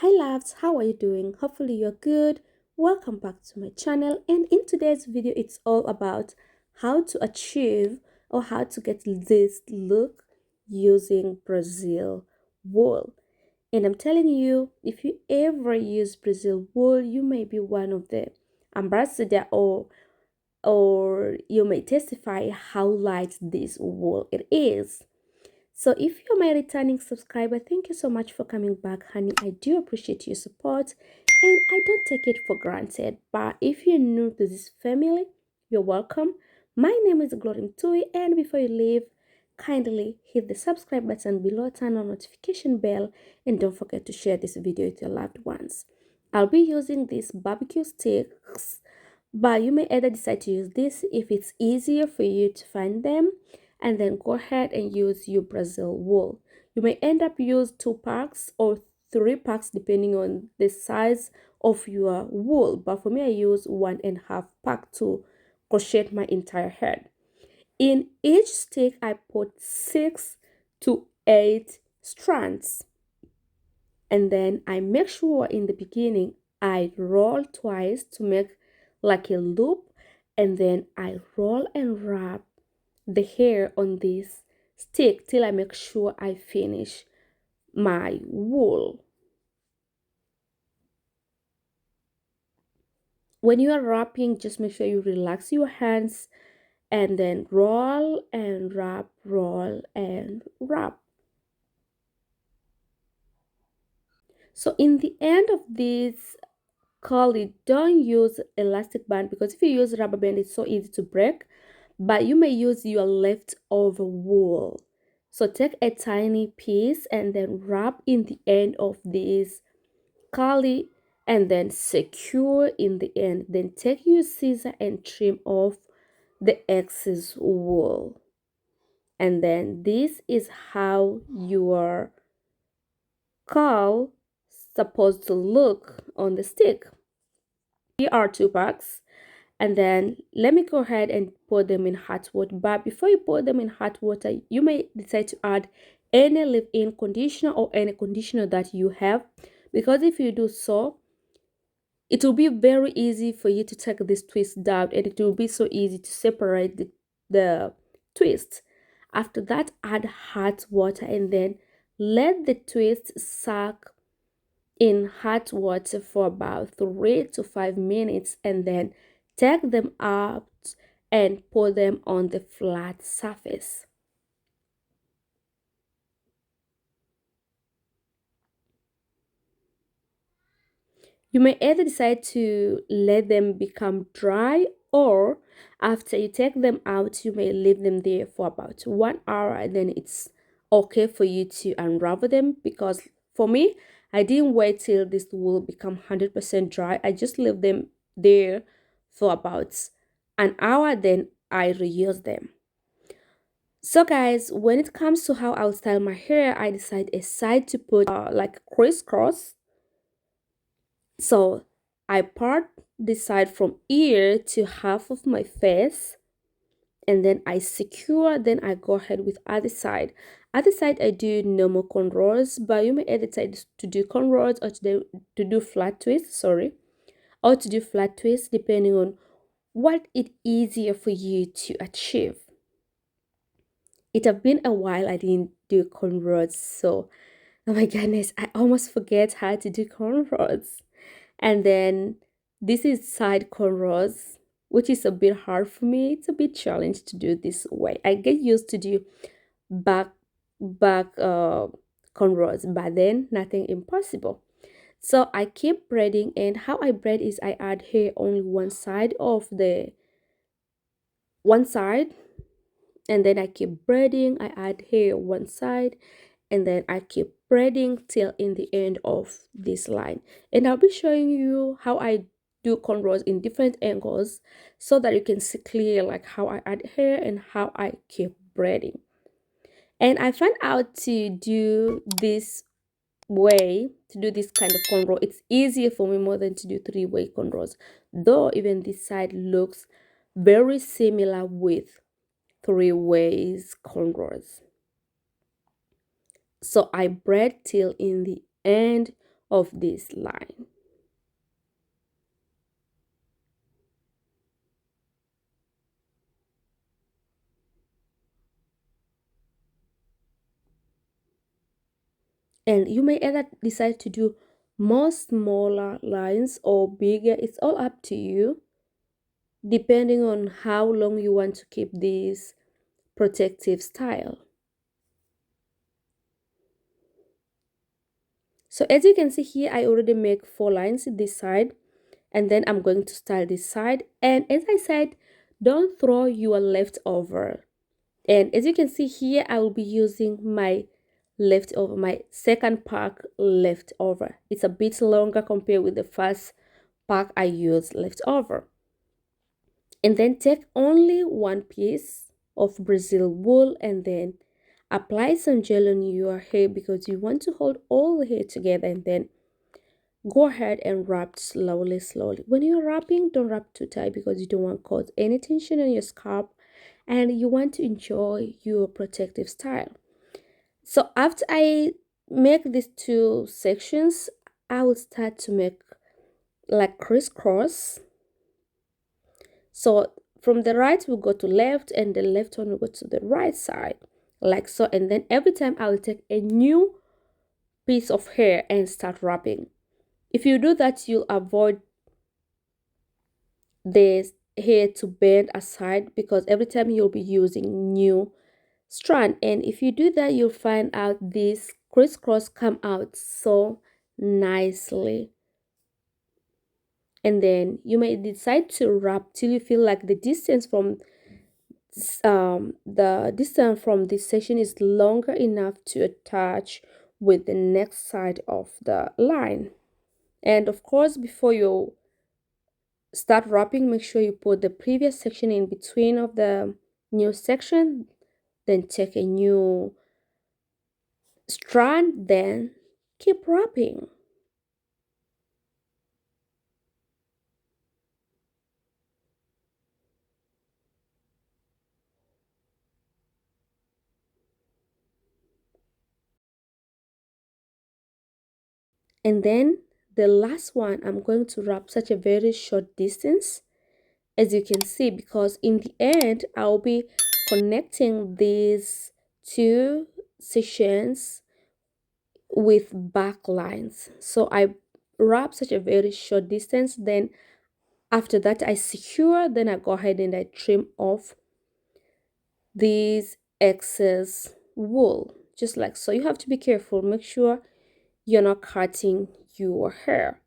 Hi loves, how are you doing? Hopefully you're good. Welcome back to my channel, and in today's video it's all about how to achieve or how to get this look using Brazil wool. And I'm telling you, if you ever use Brazil wool, you may be one of the ambassador, or you may testify how light this wool it is. So if you're my returning subscriber, thank you so much for coming back, honey. I do appreciate your support and I don't take it for granted. But if you're new to this family, you're welcome. My name is Glory Tui, and before you leave, kindly hit the subscribe button below, turn on notification bell, and don't forget to share this video with your loved ones. I'll be using these barbecue sticks, but you may either decide to use this if it's easier for you to find them, and then go ahead and use your Brazil wool. You may end up use 2 packs or 3 packs depending on the size of your wool, but for me I use 1.5 pack to crochet my entire head. In each stick I put 6 to 8 strands, and then I make sure in the beginning I roll twice to make like a loop, and then I roll and wrap the hair on this stick till I make sure I finish my wool. When you are wrapping, just make sure you relax your hands and then roll and wrap, roll and wrap. So in the end of this curly, don't use elastic band, because if you use rubber band it's so easy to break, but you may use your leftover wool. So take a tiny piece and then wrap in the end of this curly and then secure in the end. Then take your scissor and trim off the excess wool. And then this is how your curl supposed to look on the stick. Here are 2 packs, and then let me go ahead and put them in hot water. But before you put them in hot water, you may decide to add any leave-in conditioner or any conditioner that you have, because if you do so, it will be very easy for you to take this twist down, and it will be so easy to separate the twist. After that, add hot water and then let the twist soak in hot water for about 3 to 5 minutes, and then take them out and put them on the flat surface. You may either decide to let them become dry, or after you take them out, you may leave them there for about 1 hour, and then it's okay for you to unravel them. Because for me, I didn't wait till this will become 100% dry. I just leave them there for about an hour, then I reuse them. So guys, when it comes to how I'll style my hair, I decide a side to put like crisscross. So I part this side from ear to half of my face, and then I secure, then I go ahead with other side. Other side I do normal cornrows, but you may either decide to do cornrows or to do flat twist, sorry, or to do flat twist depending on what it easier for you to achieve. It have been a while I didn't do cornrows, so oh my goodness, I almost forget how to do cornrows. And then this is side cornrows, which is a bit hard for me. It's a bit challenge to do this way. I get used to do back cornrows, but then nothing impossible. So I keep braiding, and how I braid is I add hair only one side, and then I keep braiding. I add hair one side, and then I keep braiding till in the end of this line. And I'll be showing you how I do cornrows in different angles, so that you can see clear like how I add hair and how I keep braiding. And I find out to do this way, to do this kind of cornrow, it's easier for me more than to do 3-way cornrows, though even this side looks very similar with 3 ways cornrows. So I braid till in the end of this line. And you may either decide to do more smaller lines or bigger. It's all up to you, depending on how long you want to keep this protective style. So as you can see here, I already make 4 lines this side, and then I'm going to style this side. And as I said, don't throw your leftover. And as you can see here, I will be using my leftover, my second pack leftover. It's a bit longer compared with the first pack I used leftover. And then take only one piece of Brazil wool and then apply some gel on your hair because you want to hold all the hair together, and then go ahead and wrap slowly. When you're wrapping, don't wrap too tight because you don't want to cause any tension on your scalp and you want to enjoy your protective style. So after I make these 2 sections, I will start to make like crisscross. So from the right we'll go to left, and the left one will go to the right side, like so. And then every time I will take a new piece of hair and start wrapping. If you do that, you'll avoid the hair to bend aside because every time you'll be using new strand. And if you do that, you'll find out this crisscross come out so nicely. And then you may decide to wrap till you feel like the distance from this section is longer enough to attach with the next side of the line. And of course, before you start wrapping, make sure you put the previous section in between of the new section, then take a new strand, then keep wrapping. And then the last one, I'm going to wrap such a very short distance, as you can see, because in the end I'll be connecting these 2 sections with back lines. So I wrap such a very short distance, then after that I secure, then I go ahead and I trim off these excess wool, just like so. You have to be careful, make sure you're not cutting your hair.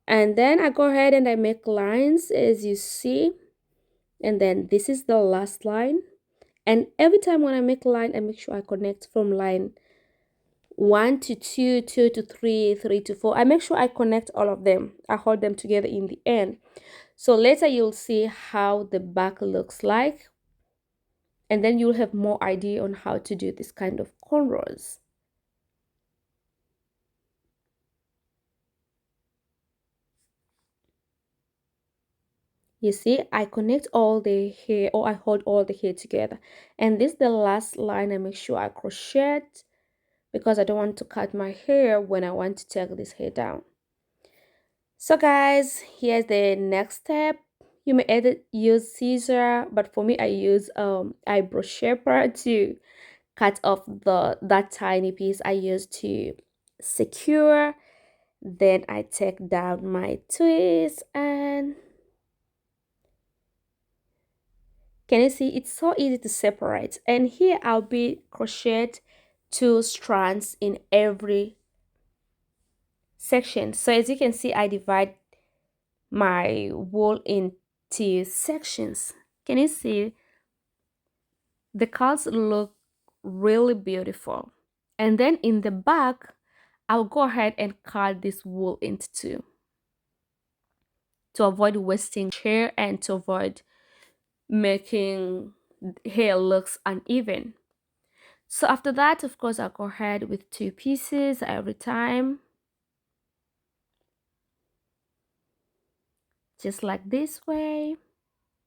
And then I go ahead and I make lines, as you see, and then this is the last line. And every time when I make a line, I make sure I connect from line 1 to 2, 2 to 3, 3 to 4. I make sure I connect all of them. I hold them together in the end. So later you'll see how the back looks like, and then you'll have more idea on how to do this kind of cornrows. You see, I connect all the hair, or I hold all the hair together. And this is the last line. I make sure I crochet because I don't want to cut my hair when I want to take this hair down. So guys, here's the next step. You may either use scissor, but for me I use eyebrow shaper to cut off that tiny piece I used to secure. Then I take down my twist, and can you see it's so easy to separate. And here I'll be crochet 2 strands in every section. So as you can see, I divide my wool into sections. Can you see the curls look really beautiful? And then in the back, I'll go ahead and cut this wool into 2 to avoid wasting hair and to avoid making hair looks uneven. So after that, of course, I'll go ahead with 2 pieces every time, just like this way.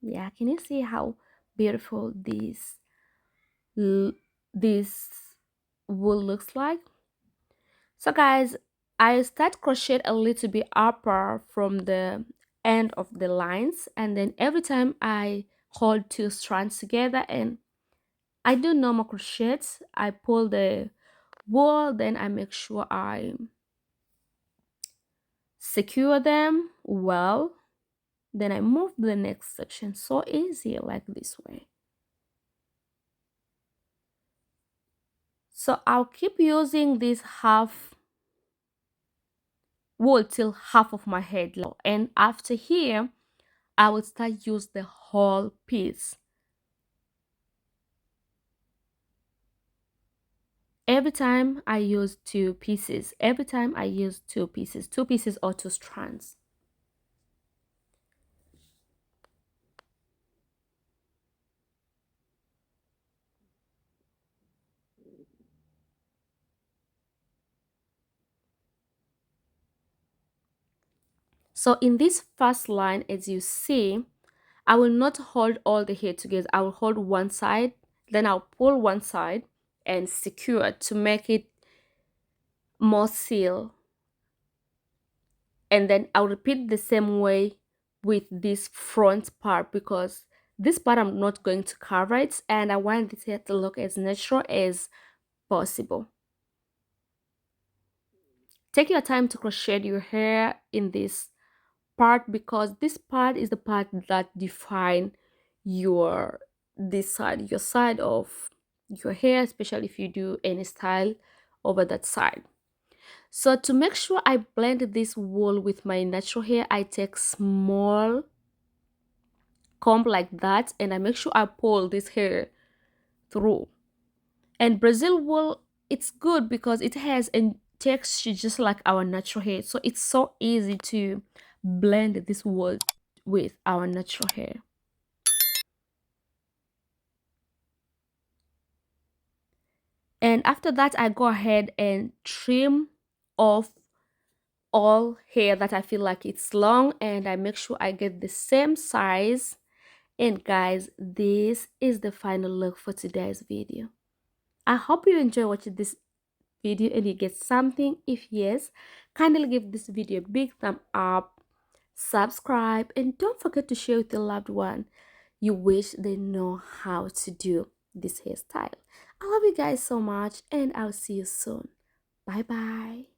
Yeah, can you see how beautiful this wool looks like? So guys, I start crochet a little bit upper from the end of the lines, and then every time I hold two strands together and I do normal crochets, I pull the wool, then I make sure I secure them well, then I move to the next section. So easy, like this way. So I'll keep using this half wool till half of my head low, and after here I will start use the whole piece. Every time I use two pieces, every time I use two pieces or two strands. So in this first line, as you see, I will not hold all the hair together. I will hold one side, then I'll pull one side and secure to make it more seal. And then I'll repeat the same way with this front part, because this part I'm not going to cover it and I want this hair to look as natural as possible. Take your time to crochet your hair in this part, because this part is the part that define your your side of your hair, especially if you do any style over that side. So to make sure I blend this wool with my natural hair, I take small comb like that and I make sure I pull this hair through. And Brazil wool, it's good because it has a texture just like our natural hair, so it's so easy to blend this wool with our natural hair. And after that I go ahead and trim off all hair that I feel like it's long, and I make sure I get the same size. And guys, this is the final look for today's video. I hope you enjoy watching this video and you get something. If yes, kindly give this video a big thumb up, subscribe, and don't forget to share with your loved one you wish they know how to do this hairstyle. I love you guys so much, and I'll see you soon. Bye bye.